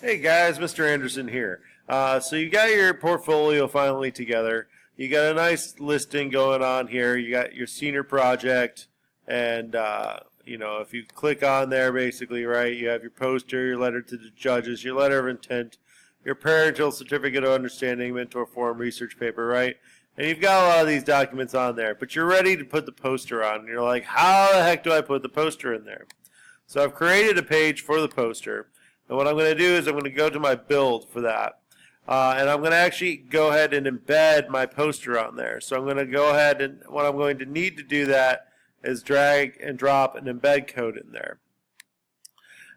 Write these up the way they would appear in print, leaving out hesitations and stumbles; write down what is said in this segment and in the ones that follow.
Hey guys, Mr. Anderson here. So you got your portfolio finally together. You got a nice listing going on here. You got your senior project, and if you click on there, basically, right, you have your poster, your letter to the judges, your letter of intent, your parental certificate of understanding, mentor form, research paper, right? And you've got a lot of these documents on there, but you're ready to put the poster on. And you're like, how the heck do I put the poster in there? So I've created a page for the poster. And what I'm going to do is I'm going to go to my build for that. And I'm going to actually go ahead and embed my poster on there. So I'm going to go ahead and what I'm going to need to do that is drag and drop an embed code in there.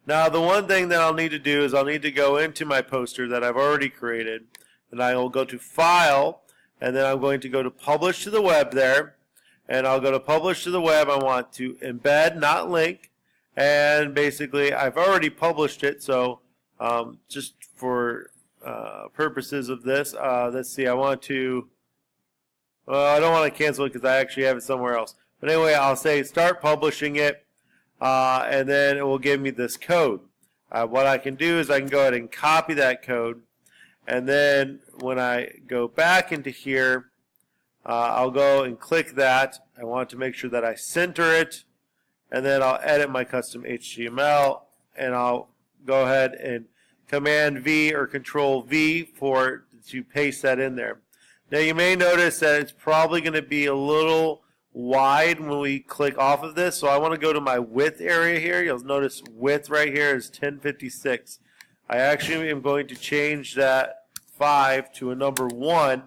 Now the one thing that I'll need to do is I'll need to go into my poster that I've already created. And I will go to File, and then I'm going to go to Publish to the Web there. And I'll go to Publish to the Web. I want to embed, not link. And basically, I've already published it, so just for purposes of this, let's see, I want to, well, I don't want to cancel it because I actually have it somewhere else. But anyway, I'll say start publishing it, and then it will give me this code. What I can do is I can go ahead and copy that code, and then when I go back into here, I'll go and click that. I want to make sure that I center it. And then I'll edit my custom HTML, and I'll go ahead and Command V or Control V to paste that in there. Now you may notice that it's probably going to be a little wide when we click off of this, so I want to go to my width area here. You'll notice width right here is 1056. I actually am going to change that 5 to a number 1,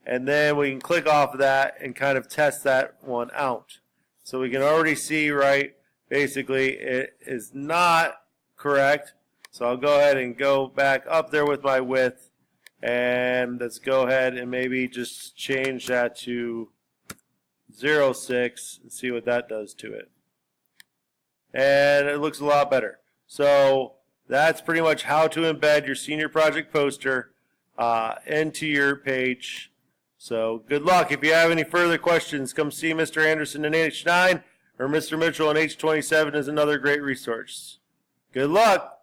and then we can click off of that and kind of test that one out. So we can already see, right, basically it is not correct. So I'll go ahead and go back up there with my width. And let's go ahead and maybe just change that to 0.6 and see what that does to it. And it looks a lot better. So that's pretty much how to embed your senior project poster into your page. So good luck. If you have any further questions, come see Mr. Anderson in H9 or Mr. Mitchell in H27 is another great resource. Good luck.